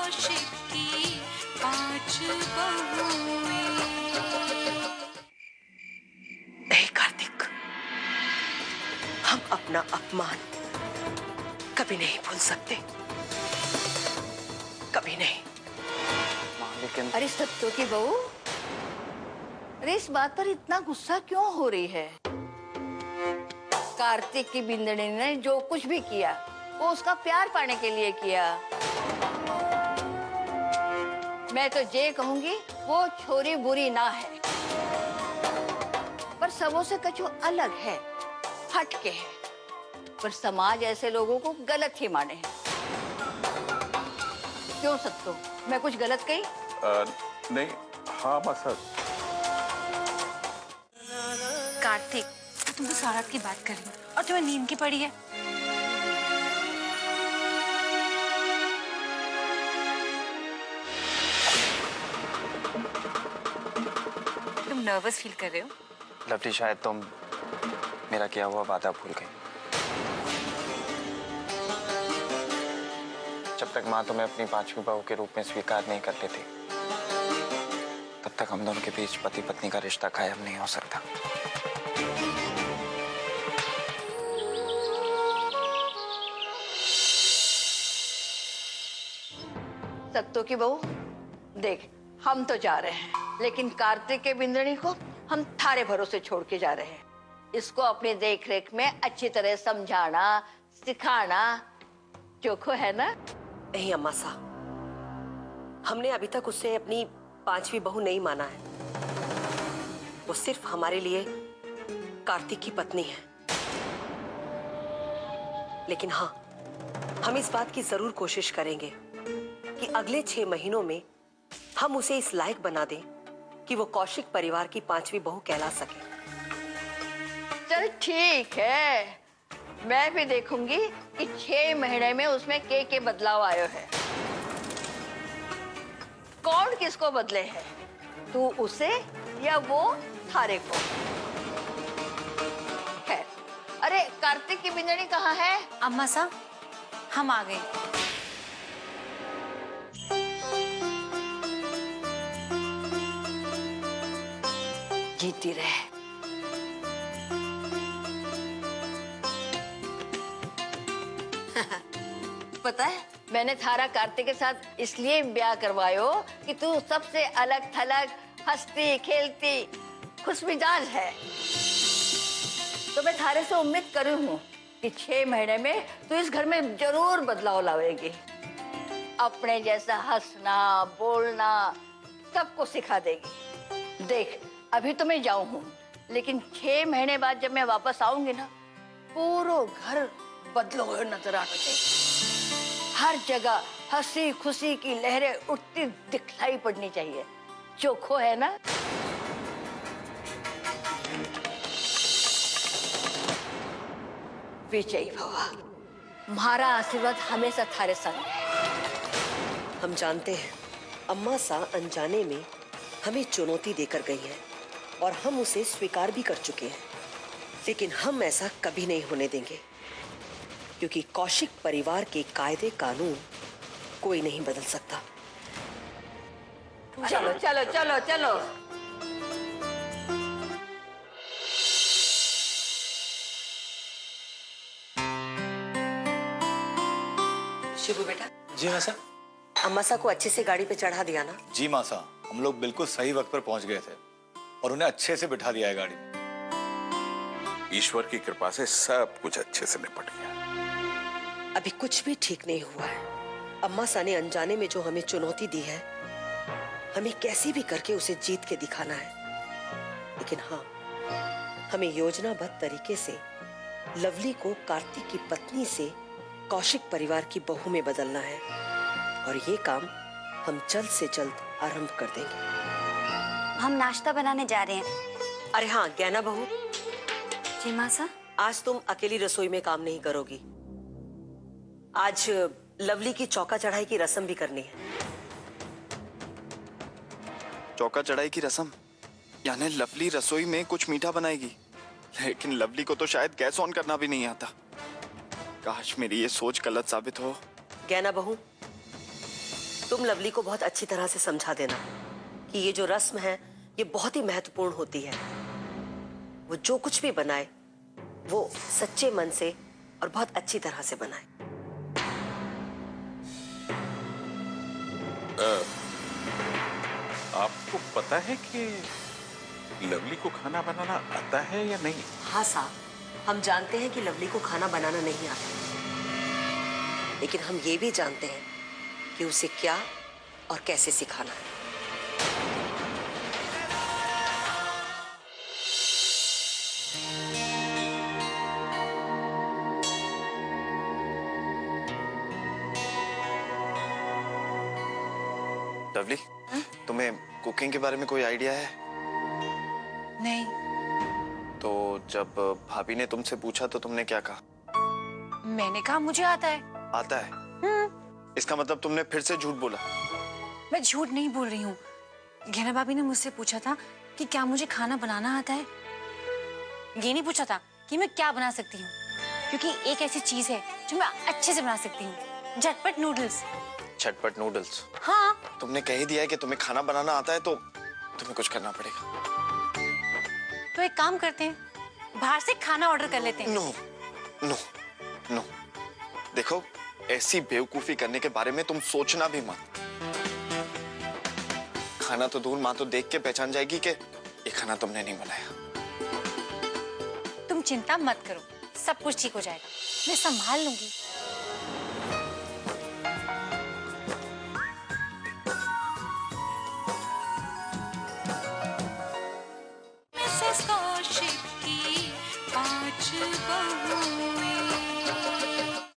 कौशिक की 5 बहुएं। नहीं कार्तिक, हम अपना अपमान कभी नहीं भूल सकते, कभी नहीं। लेकिन अरे सत्तो की बहू, अरे इस बात पर इतना गुस्सा क्यों हो रही है? कार्तिक की बिंदनी ने जो कुछ भी किया वो उसका प्यार पाने के लिए किया। मैं तो ये कहूंगी वो छोरी बुरी ना है, पर सबों से कछु अलग है, हटके है, पर समाज ऐसे लोगों को गलत ही माने है। क्यों सत्तो, मैं कुछ गलत कही? नहीं, हाँ मसद। कार्तिक, तुम तो सौरभ की बात कर रही हो और तुम्हें नींद की पड़ी है। तुम नर्वस फील कर रहे हो? लवली, शायद तुम मेरा किया हुआ वादा भूल गई। जब तक माँ तुम्हें अपनी 5वीं बहू के रूप में स्वीकार नहीं करते थे, तब तक हम दोनों के बीच पति पत्नी का रिश्ता कायम नहीं हो सकता। सत्तो की बहू, देख हम तो जा रहे हैं, लेकिन कार्तिक के बिंदनी को हम थारे भरोसे छोड़ के जा रहे हैं। इसको अपनी देखरेख में अच्छी तरह समझाना सिखाना चोखो है ना? नहीं अम्मा सा, हमने अभी तक उससे अपनी 5वीं बहू नहीं माना है। वो सिर्फ हमारे लिए कार्तिक की पत्नी है। लेकिन हाँ, हम इस बात की जरूर कोशिश करेंगे कि अगले 6 महीनों में हम उसे इस लायक बना दें कि वो कौशिक परिवार की 5वीं बहू कहला सके। चल ठीक है, मैं भी देखूंगी कि 6 महीने में उसमें के बदलाव आयो है। कौन किसको बदले है, तू उसे या वो थारे को? है। अरे कार्तिक की बिंदनी कहाँ है? अम्मा सा, हम आ गए। जीती रहे। पता है, मैंने थारा कार्तिक के साथ इसलिए ब्याह करवायो कि तू सबसे अलग थलग, हंसती खेलती खुशमिजाज है। तो मैं थारे से उम्मीद करी हूँ कि 6 महीने में तू इस घर में जरूर बदलाव लावेगी। अपने जैसा हंसना बोलना सबको सिखा देगी। देख, अभी तो मैं जाऊं हूँ, लेकिन 6 महीने बाद जब मैं वापस आऊंगी ना, पूरा घर बदलो हुए नजर आना चाहिए। हर जगह हंसी खुशी की लहरें उठती दिखलाई पड़नी चाहिए। चोखो है ना? विजयी भवा, हमारा आशीर्वाद हमेशा थारे संग है। हम जानते हैं अम्मा सा अनजाने में हमें चुनौती देकर गई है और हम उसे स्वीकार भी कर चुके हैं, लेकिन हम ऐसा कभी नहीं होने देंगे, क्योंकि कौशिक परिवार के कायदे कानून कोई नहीं बदल सकता। चलो चलो चलो चलो। शिबू बेटा। जी मासा। अम्मा सा को अच्छे से गाड़ी पे चढ़ा दिया ना? जी मासा, हम लोग बिल्कुल सही वक्त पर पहुंच गए थे और उन्हें अच्छे से बिठा दिया है गाड़ी में। ईश्वर की कृपा से सब कुछ अच्छे से निपट गया। अभी कुछ भी ठीक नहीं हुआ है। अम्मा सा ने अनजाने में जो हमें चुनौती दी है, हमें कैसे भी करके उसे जीत के दिखाना है। लेकिन हाँ, हमें योजनाबद्ध तरीके से लवली को कार्तिक की पत्नी से कौशिक परिवार की बहू में बदलना है, और ये काम हम जल्द से जल्द आरंभ कर देंगे। हम नाश्ता बनाने जा रहे हैं। अरे हाँ ज्ञाना बहू। जी माँ सा। आज तुम अकेली रसोई में काम नहीं करोगी। आज लवली की चौका चढ़ाई की रस्म भी करनी है। चौका चढ़ाई की रस्म? यानी लवली रसोई में कुछ मीठा बनाएगी? लेकिन लवली को तो शायद गैस ऑन करना भी नहीं आता। काश मेरी ये सोच गलत साबित हो। ज्ञाना बहू, तुम लवली को बहुत अच्छी तरह से समझा देना कि ये जो रस्म है ये बहुत ही महत्वपूर्ण होती है। वो जो कुछ भी बनाए वो सच्चे मन से और बहुत अच्छी तरह से बनाए। आपको पता है कि लवली को खाना बनाना आता है या नहीं? हाँ साहब, हम जानते हैं कि लवली को खाना बनाना नहीं आता, लेकिन हम ये भी जानते हैं कि उसे क्या और कैसे सिखाना है। लवली, तुम्हें कुकिंग के बारे में कोई आइडिया है? नहीं। तो जब भाभी ने तुमसे पूछा तो तुमने क्या कहा? मैंने कहा मुझे आता है। आता है? इसका मतलब तुमने फिर से झूठ बोला? मैं झूठ नहीं बोल रही हूँ। गहना भाभी ने मुझसे पूछा था कि क्या मुझे खाना बनाना आता है। ये नहीं पूछा था कि मैं क्या बना सकती हूँ, क्योंकि एक ऐसी चीज है जो मैं अच्छे से बना सकती हूँ, झटपट नूडल्स। झटपट नूडल्स? हाँ। तुमने कह ही दिया है कि तुम्हें खाना बनाना आता है, तो तुम्हें कुछ करना पड़ेगा। तो एक काम करते हैं, बाहर से खाना ऑर्डर कर लेते हैं। नो नो नो, देखो ऐसी बेवकूफी करने के बारे में तुम सोचना भी मत। खाना तो दूर, माँ तो देख के पहचान जाएगी कि ये खाना तुमने नहीं बनाया। तुम चिंता मत करो, सब कुछ ठीक हो जाएगा, मैं संभाल लूंगी।